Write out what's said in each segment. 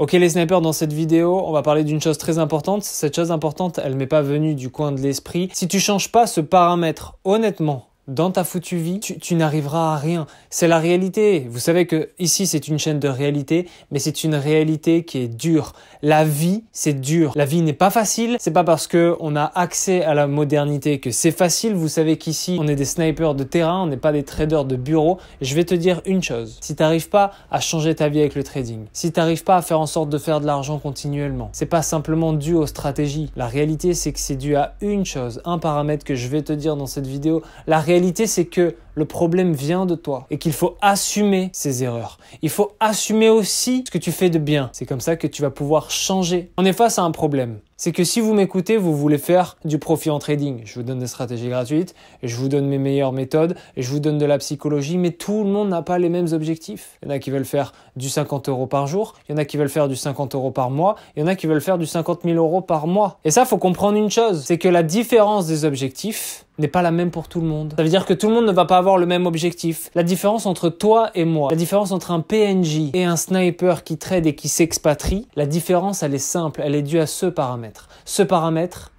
Ok les snipers, dans cette vidéo, on va parler d'une chose très importante. Cette chose importante, elle m'est pas venue du coin de l'esprit. Si tu changes pas ce paramètre, honnêtement, dans ta foutue vie, tu n'arriveras à rien. C'est la réalité. Vous savez que ici, c'est une chaîne de réalité, mais c'est une réalité qui est dure. La vie, c'est dur. La vie n'est pas facile. C'est pas parce que on a accès à la modernité que c'est facile. Vous savez qu'ici, on est des snipers de terrain, on n'est pas des traders de bureau. Je vais te dire une chose. Si tu n'arrives pas à changer ta vie avec le trading, si tu n'arrives pas à faire en sorte de faire de l'argent continuellement, c'est pas simplement dû aux stratégies. La réalité, c'est que c'est dû à une chose, un paramètre que je vais te dire dans cette vidéo. La réalité, c'est que le problème vient de toi et qu'il faut assumer ses erreurs. Il faut assumer aussi ce que tu fais de bien. C'est comme ça que tu vas pouvoir changer. On est face à un problème. C'est que si vous m'écoutez, vous voulez faire du profit en trading. Je vous donne des stratégies gratuites, et je vous donne mes meilleures méthodes, et je vous donne de la psychologie, mais tout le monde n'a pas les mêmes objectifs. Il y en a qui veulent faire du 50 € par jour, il y en a qui veulent faire du 50 € par mois, il y en a qui veulent faire du 50 000 € par mois. Et ça, faut comprendre une chose, c'est que la différence des objectifs n'est pas la même pour tout le monde. Ça veut dire que tout le monde ne va pas avoir le même objectif. La différence entre toi et moi, la différence entre un PNJ et un sniper qui trade et qui s'expatrie, la différence, elle est simple, elle est due à ce paramètre. Ce paramètre,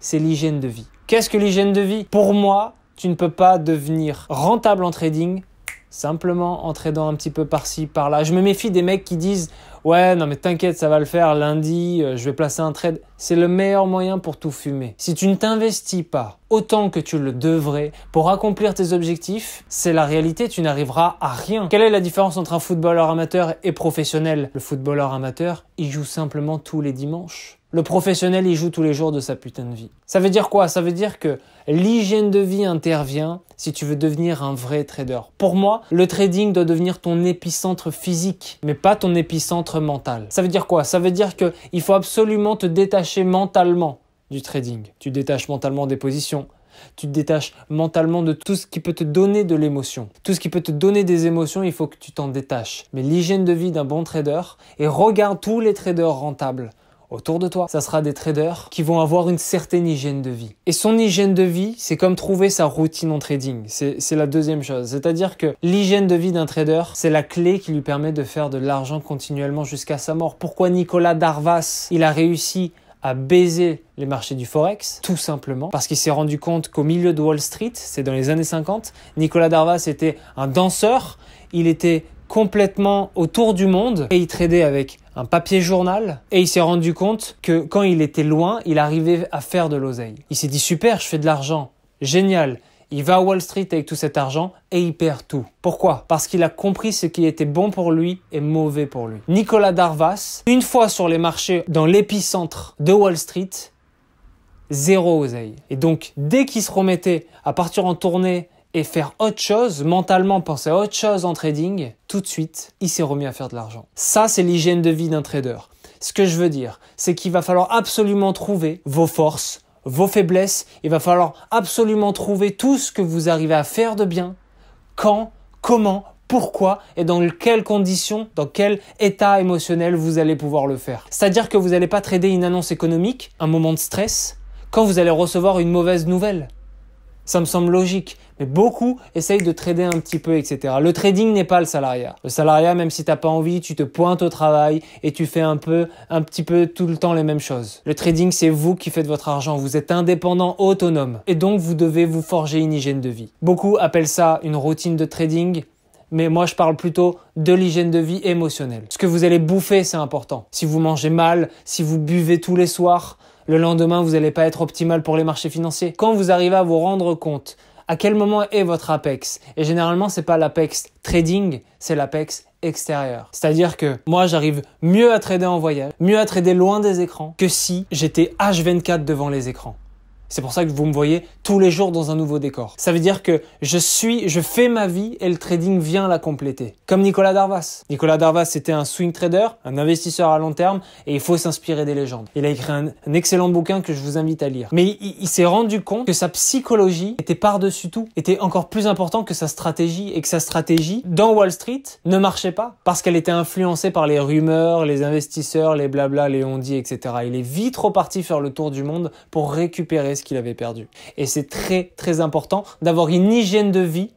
c'est l'hygiène de vie. Qu'est-ce que l'hygiène de vie? Pour moi, tu ne peux pas devenir rentable en trading simplement en tradant un petit peu par-ci, par-là. Je me méfie des mecs qui disent « Ouais, non mais t'inquiète, ça va le faire, lundi, je vais placer un trade. » C'est le meilleur moyen pour tout fumer. Si tu ne t'investis pas autant que tu le devrais pour accomplir tes objectifs, c'est la réalité, tu n'arriveras à rien. Quelle est la différence entre un footballeur amateur et professionnel? Le footballeur amateur, il joue simplement tous les dimanches. Le professionnel, il joue tous les jours de sa putain de vie. Ça veut dire quoi? Ça veut dire que l'hygiène de vie intervient si tu veux devenir un vrai trader. Pour moi, le trading doit devenir ton épicentre physique, mais pas ton épicentre mental. Ça veut dire quoi? Ça veut dire qu'il faut absolument te détacher mentalement du trading. Tu te détaches mentalement des positions. Tu te détaches mentalement de tout ce qui peut te donner de l'émotion. Tout ce qui peut te donner des émotions, il faut que tu t'en détaches. Mais l'hygiène de vie d'un bon trader, et regarde tous les traders rentables autour de toi, ça sera des traders qui vont avoir une certaine hygiène de vie. Et son hygiène de vie, c'est comme trouver sa routine en trading. C'est la deuxième chose. C'est-à-dire que l'hygiène de vie d'un trader, c'est la clé qui lui permet de faire de l'argent continuellement jusqu'à sa mort. Pourquoi Nicolas Darvas, il a réussi à baiser les marchés du Forex? Tout simplement parce qu'il s'est rendu compte qu'au milieu de Wall Street, c'est dans les années 50, Nicolas Darvas était un danseur, il était complètement autour du monde et il tradait avec un papier journal et il s'est rendu compte que quand il était loin, il arrivait à faire de l'oseille. Il s'est dit super, je fais de l'argent, génial. Il va à Wall Street avec tout cet argent et il perd tout. Pourquoi? Parce qu'il a compris ce qui était bon pour lui et mauvais pour lui. Nicolas Darvas, une fois sur les marchés dans l'épicentre de Wall Street, zéro oseille. Et donc, dès qu'il se remettait à partir en tournée et faire autre chose, mentalement penser à autre chose en trading, tout de suite, il s'est remis à faire de l'argent. Ça, c'est l'hygiène de vie d'un trader. Ce que je veux dire, c'est qu'il va falloir absolument trouver vos forces, vos faiblesses. Il va falloir absolument trouver tout ce que vous arrivez à faire de bien, quand, comment, pourquoi et dans quelles conditions, dans quel état émotionnel vous allez pouvoir le faire. C'est-à-dire que vous n'allez pas trader une annonce économique, un moment de stress, quand vous allez recevoir une mauvaise nouvelle. Ça me semble logique, mais beaucoup essayent de trader un petit peu, etc. Le trading n'est pas le salariat. Le salariat, même si t'as pas envie, tu te pointes au travail et tu fais un petit peu tout le temps les mêmes choses. Le trading, c'est vous qui faites votre argent. Vous êtes indépendant, autonome. Et donc, vous devez vous forger une hygiène de vie. Beaucoup appellent ça une routine de trading, mais moi, je parle plutôt de l'hygiène de vie émotionnelle. Ce que vous allez bouffer, c'est important. Si vous mangez mal, si vous buvez tous les soirs, le lendemain, vous n'allez pas être optimal pour les marchés financiers. Quand vous arrivez à vous rendre compte à quel moment est votre apex, et généralement, c'est pas l'apex trading, c'est l'apex extérieur. C'est-à-dire que moi, j'arrive mieux à trader en voyage, mieux à trader loin des écrans que si j'étais H24 devant les écrans. C'est pour ça que vous me voyez tous les jours dans un nouveau décor. Ça veut dire que je fais ma vie et le trading vient la compléter. Comme Nicolas Darvas. Nicolas Darvas, c'était un swing trader, un investisseur à long terme et il faut s'inspirer des légendes. Il a écrit un excellent bouquin que je vous invite à lire. Mais il s'est rendu compte que sa psychologie était par-dessus tout, était encore plus important que sa stratégie et que sa stratégie dans Wall Street ne marchait pas parce qu'elle était influencée par les rumeurs, les investisseurs, les blabla, les on-dit, etc. Il est vite reparti faire le tour du monde pour récupérer ce qu'il avait perdu. Et c'est très très important d'avoir une hygiène de vie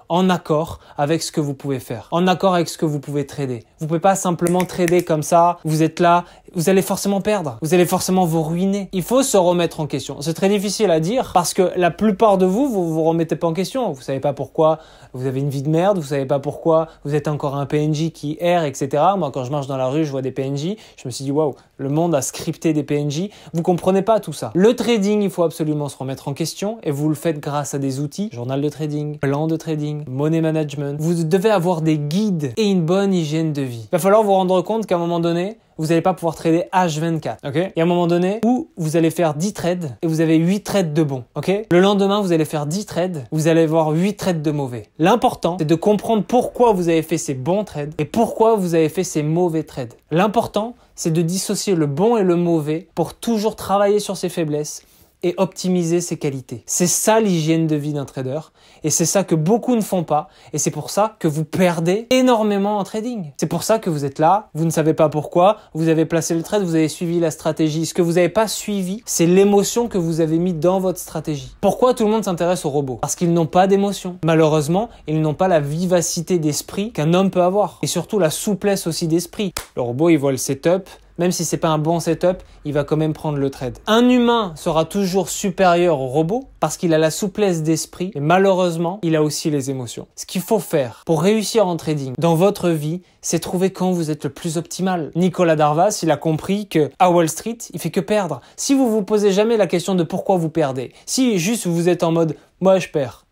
en accord avec ce que vous pouvez faire, en accord avec ce que vous pouvez trader. Vous pouvez pas simplement trader comme ça, vous êtes là, vous allez forcément perdre, vous allez forcément vous ruiner. Il faut se remettre en question. C'est très difficile à dire parce que la plupart de vous vous remettez pas en question. Vous savez pas pourquoi vous avez une vie de merde, vous savez pas pourquoi vous êtes encore un PNJ qui erre, etc. Moi, quand je marche dans la rue, je vois des PNJ, je me suis dit waouh, le monde a scripté des PNJ. Vous comprenez pas tout ça. Le trading, il faut absolument se remettre en question et vous le faites grâce à des outils, journal de trading, plan de trading, money management. Vous devez avoir des guides et une bonne hygiène de vie. Il va falloir vous rendre compte qu'à un moment donné, vous n'allez pas pouvoir trader H24, ok? Il y a un moment donné où vous allez faire 10 trades et vous avez 8 trades de bons, ok? Le lendemain, vous allez faire 10 trades, vous allez avoir 8 trades de mauvais. L'important, c'est de comprendre pourquoi vous avez fait ces bons trades et pourquoi vous avez fait ces mauvais trades. L'important, c'est de dissocier le bon et le mauvais pour toujours travailler sur ses faiblesses et optimiser ses qualités. C'est ça l'hygiène de vie d'un trader et c'est ça que beaucoup ne font pas et c'est pour ça que vous perdez énormément en trading. C'est pour ça que vous êtes là, vous ne savez pas pourquoi, vous avez placé le trade, vous avez suivi la stratégie. Ce que vous n'avez pas suivi, c'est l'émotion que vous avez mis dans votre stratégie. Pourquoi tout le monde s'intéresse aux robots? Parce qu'ils n'ont pas d'émotion. Malheureusement, ils n'ont pas la vivacité d'esprit qu'un homme peut avoir et surtout la souplesse aussi d'esprit. Le robot, il voit le setup. Même si c'est pas un bon setup, il va quand même prendre le trade. Un humain sera toujours supérieur au robot parce qu'il a la souplesse d'esprit et malheureusement, il a aussi les émotions. Ce qu'il faut faire pour réussir en trading dans votre vie, c'est trouver quand vous êtes le plus optimal. Nicolas Darvas, il a compris que à Wall Street, il fait que perdre. Si vous vous posez jamais la question de pourquoi vous perdez, si juste vous êtes en mode « moi je perds »,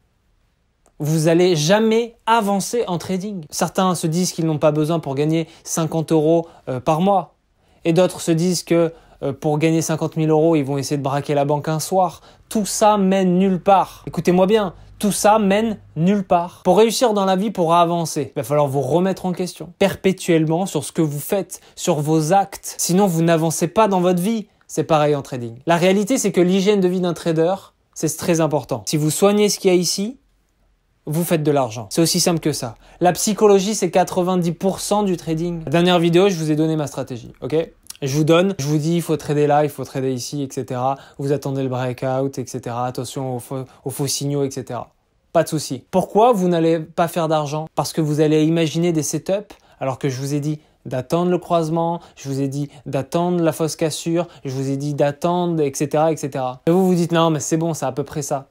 vous allez jamais avancer en trading. Certains se disent qu'ils n'ont pas besoin pour gagner 50 € par mois. Et d'autres se disent que pour gagner 50 000 €, ils vont essayer de braquer la banque un soir. Tout ça mène nulle part. Écoutez-moi bien, tout ça mène nulle part. Pour réussir dans la vie, pour avancer, il va falloir vous remettre en question perpétuellement sur ce que vous faites, sur vos actes. Sinon, vous n'avancez pas dans votre vie. C'est pareil en trading. La réalité, c'est que l'hygiène de vie d'un trader, c'est très important. Si vous soignez ce qu'il y a ici, vous faites de l'argent. C'est aussi simple que ça. La psychologie, c'est 90% du trading. La dernière vidéo, je vous ai donné ma stratégie, ok? Je vous dis, il faut trader là, il faut trader ici, etc. Vous attendez le breakout, etc. Attention aux faux signaux, etc. Pas de souci. Pourquoi vous n'allez pas faire d'argent? Parce que vous allez imaginer des setups, alors que je vous ai dit d'attendre le croisement, je vous ai dit d'attendre la fausse cassure, je vous ai dit d'attendre, etc., etc. Et vous vous dites, non, mais c'est bon, c'est à peu près ça.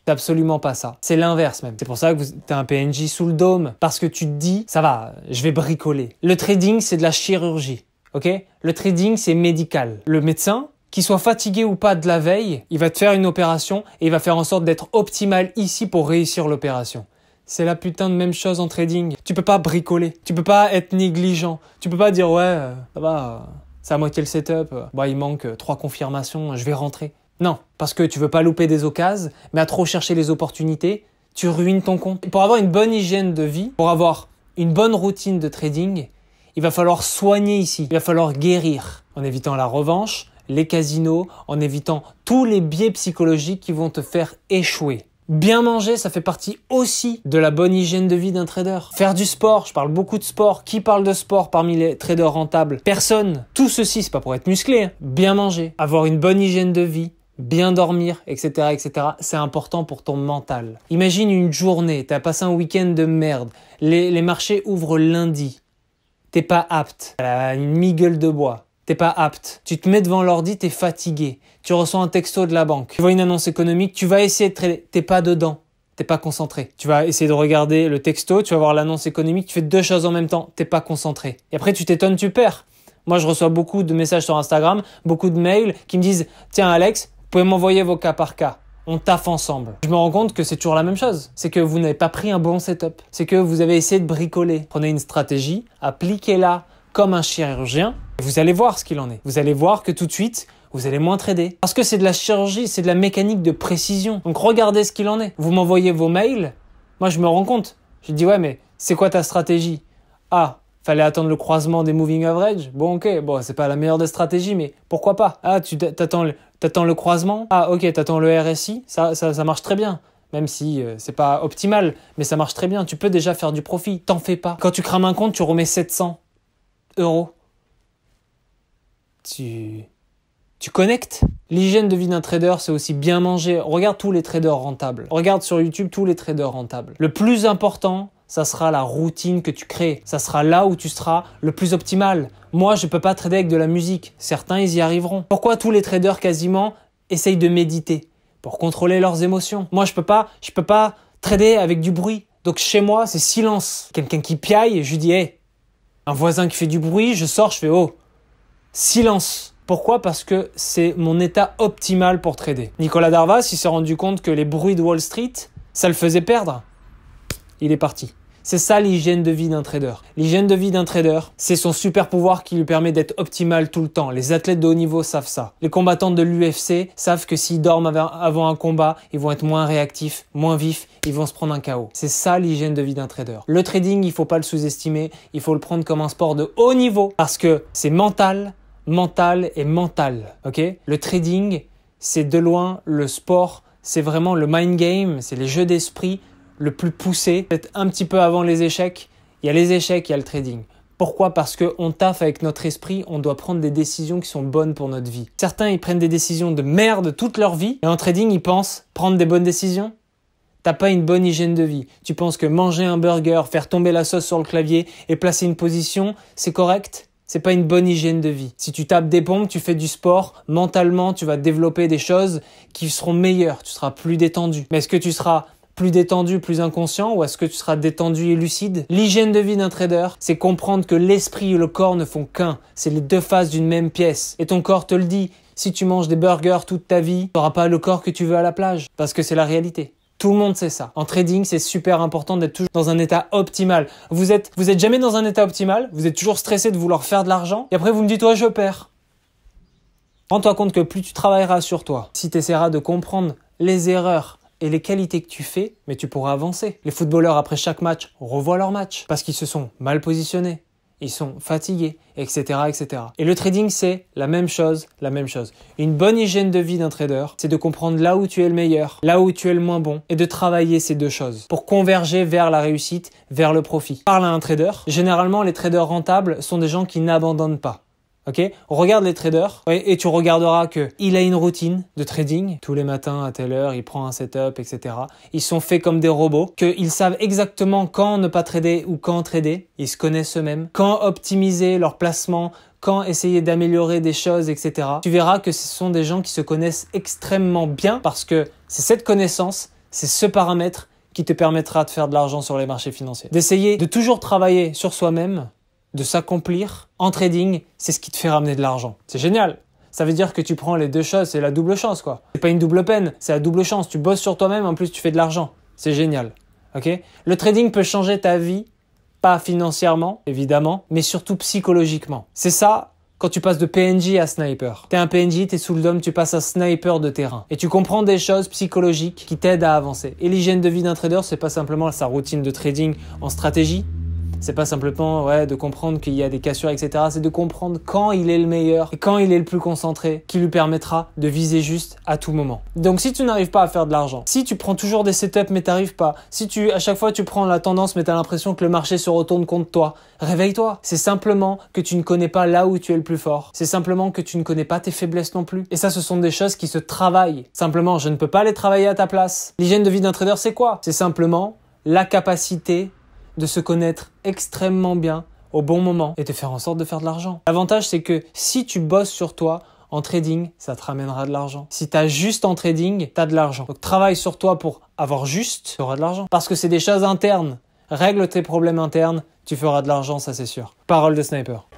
C'est absolument pas ça. C'est l'inverse même. C'est pour ça que tu as un PNJ sous le dôme. Parce que tu te dis, ça va, je vais bricoler. Le trading, c'est de la chirurgie. Ok? Le trading, c'est médical. Le médecin, qu'il soit fatigué ou pas de la veille, il va te faire une opération et il va faire en sorte d'être optimal ici pour réussir l'opération. C'est la putain de même chose en trading. Tu peux pas bricoler. Tu peux pas être négligent. Tu peux pas dire, ouais, ça va, c'est à moitié le setup. Bah, il manque 3 confirmations, je vais rentrer. Non, parce que tu veux pas louper des occasions, mais à trop chercher les opportunités, tu ruines ton compte. Pour avoir une bonne hygiène de vie, pour avoir une bonne routine de trading, il va falloir soigner ici. Il va falloir guérir en évitant la revanche, les casinos, en évitant tous les biais psychologiques qui vont te faire échouer. Bien manger, ça fait partie aussi de la bonne hygiène de vie d'un trader. Faire du sport, je parle beaucoup de sport. Qui parle de sport parmi les traders rentables? Personne. Tout ceci, c'est pas pour être musclé, hein. Bien manger, avoir une bonne hygiène de vie, bien dormir, etc., etc. C'est important pour ton mental. Imagine une journée, t'as passé un week-end de merde, les marchés ouvrent lundi, t'es pas apte, t'as une mi-gueule de bois, t'es pas apte, tu te mets devant l'ordi, t'es fatigué, tu reçois un texto de la banque, tu vois une annonce économique, tu vas essayer de trader, t'es pas dedans, t'es pas concentré. Tu vas essayer de regarder le texto, tu vas voir l'annonce économique, tu fais 2 choses en même temps, t'es pas concentré. Et après tu t'étonnes, tu perds. Moi je reçois beaucoup de messages sur Instagram, beaucoup de mails qui me disent « Tiens Alex, vous pouvez m'envoyer vos cas par cas. On taffe ensemble. » Je me rends compte que c'est toujours la même chose. C'est que vous n'avez pas pris un bon setup. C'est que vous avez essayé de bricoler. Prenez une stratégie, appliquez-la comme un chirurgien. Et vous allez voir ce qu'il en est. Vous allez voir que tout de suite, vous allez moins trader. Parce que c'est de la chirurgie, c'est de la mécanique de précision. Donc regardez ce qu'il en est. Vous m'envoyez vos mails. Moi, je me rends compte. Je dis, ouais, mais c'est quoi ta stratégie? Ah, fallait attendre le croisement des moving average. Bon, ok, bon, c'est pas la meilleure des stratégies, mais pourquoi pas? Ah, t'attends le croisement? Ah, ok, t'attends le RSI? Ça marche très bien. Même si c'est pas optimal, mais ça marche très bien. Tu peux déjà faire du profit. T'en fais pas. Quand tu crames un compte, tu remets 700 €. Tu Tu connectes. L'hygiène de vie d'un trader, c'est aussi bien manger. Regarde tous les traders rentables. Regarde sur YouTube tous les traders rentables. Le plus important, ça sera la routine que tu crées. Ça sera là où tu seras le plus optimal. Moi, je peux pas trader avec de la musique. Certains, ils y arriveront. Pourquoi tous les traders quasiment essayent de méditer pour contrôler leurs émotions? Moi, je peux pas trader avec du bruit. Donc chez moi, c'est silence. Quelqu'un qui piaille, je lui dis, hey, un voisin qui fait du bruit, je sors, je fais, oh, silence. Pourquoi? Parce que c'est mon état optimal pour trader. Nicolas Darvas, il s'est rendu compte que les bruits de Wall Street, ça le faisait perdre. Il est parti. C'est ça l'hygiène de vie d'un trader. L'hygiène de vie d'un trader, c'est son super pouvoir qui lui permet d'être optimal tout le temps. Les athlètes de haut niveau savent ça. Les combattants de l'UFC savent que s'ils dorment avant un combat, ils vont être moins réactifs, moins vifs, ils vont se prendre un KO. C'est ça l'hygiène de vie d'un trader. Le trading, il faut pas le sous-estimer, il faut le prendre comme un sport de haut niveau parce que c'est mental et mental, ok? Le trading, c'est de loin le sport, c'est vraiment le mind game, c'est les jeux d'esprit le plus poussé. Peut-être un petit peu avant les échecs, il y a les échecs, il y a le trading. Pourquoi? Parce qu'on taffe avec notre esprit, on doit prendre des décisions qui sont bonnes pour notre vie. Certains, ils prennent des décisions de merde toute leur vie, et en trading, ils pensent prendre des bonnes décisions. T'as pas une bonne hygiène de vie. Tu penses que manger un burger, faire tomber la sauce sur le clavier et placer une position, c'est correct? C'est pas une bonne hygiène de vie. Si tu tapes des pompes, tu fais du sport, mentalement, tu vas développer des choses qui seront meilleures. Tu seras plus détendu. Mais est-ce que tu seras plus détendu, plus inconscient, ou est-ce que tu seras détendu et lucide? L'hygiène de vie d'un trader, c'est comprendre que l'esprit et le corps ne font qu'un. C'est les deux faces d'une même pièce. Et ton corps te le dit. Si tu manges des burgers toute ta vie, tu n'auras pas le corps que tu veux à la plage. Parce que c'est la réalité. Tout le monde sait ça. En trading, c'est super important d'être toujours dans un état optimal. Vous êtes jamais dans un état optimal, vous êtes toujours stressé de vouloir faire de l'argent, et après vous me dites, toi, je perds. Rends-toi compte que plus tu travailleras sur toi, si tu essaieras de comprendre les erreurs et les qualités que tu fais, mais tu pourras avancer. Les footballeurs, après chaque match, revoient leur match parce qu'ils se sont mal positionnés. Ils sont fatigués, etc., etc. Et le trading, c'est la même chose. Une bonne hygiène de vie d'un trader, c'est de comprendre là où tu es le meilleur, là où tu es le moins bon, et de travailler ces deux choses pour converger vers la réussite, vers le profit. Parle à un trader. Généralement, les traders rentables sont des gens qui n'abandonnent pas. Ok, regarde les traders et tu regarderas que il a une routine de trading. Tous les matins à telle heure, il prend un setup, etc. Ils sont faits comme des robots, qu'ils savent exactement quand ne pas trader ou quand trader. Ils se connaissent eux-mêmes. Quand optimiser leur placement, quand essayer d'améliorer des choses, etc. Tu verras que ce sont des gens qui se connaissent extrêmement bien parce que c'est cette connaissance, c'est ce paramètre qui te permettra de faire de l'argent sur les marchés financiers. D'essayer de toujours travailler sur soi-même, de s'accomplir en trading, c'est ce qui te fait ramener de l'argent. C'est génial. Ça veut dire que tu prends les deux choses, c'est la double chance, quoi. C'est pas une double peine, c'est la double chance. Tu bosses sur toi-même, en plus tu fais de l'argent. C'est génial. Ok? Le trading peut changer ta vie, pas financièrement, évidemment, mais surtout psychologiquement. C'est ça quand tu passes de PNJ à sniper. T'es un PNJ, t'es sous le dôme, tu passes à sniper de terrain. Et tu comprends des choses psychologiques qui t'aident à avancer. Et l'hygiène de vie d'un trader, c'est pas simplement sa routine de trading en stratégie. C'est pas simplement de comprendre qu'il y a des cassures, etc. C'est de comprendre quand il est le meilleur et quand il est le plus concentré qui lui permettra de viser juste à tout moment. Donc si tu n'arrives pas à faire de l'argent, si tu prends toujours des setups mais t'arrives pas, si à chaque fois tu prends la tendance mais t'as l'impression que le marché se retourne contre toi, réveille-toi. C'est simplement que tu ne connais pas là où tu es le plus fort. C'est simplement que tu ne connais pas tes faiblesses non plus. Et ça, ce sont des choses qui se travaillent. Simplement, je ne peux pas les travailler à ta place. L'hygiène de vie d'un trader, c'est quoi? C'est simplement la capacité de se connaître extrêmement bien au bon moment et de faire en sorte de faire de l'argent. L'avantage, c'est que si tu bosses sur toi en trading, ça te ramènera de l'argent. Si tu as juste en trading, tu as de l'argent. Donc travaille sur toi pour avoir juste, tu auras de l'argent. Parce que c'est des choses internes. Règle tes problèmes internes, tu feras de l'argent, ça c'est sûr. Parole de sniper.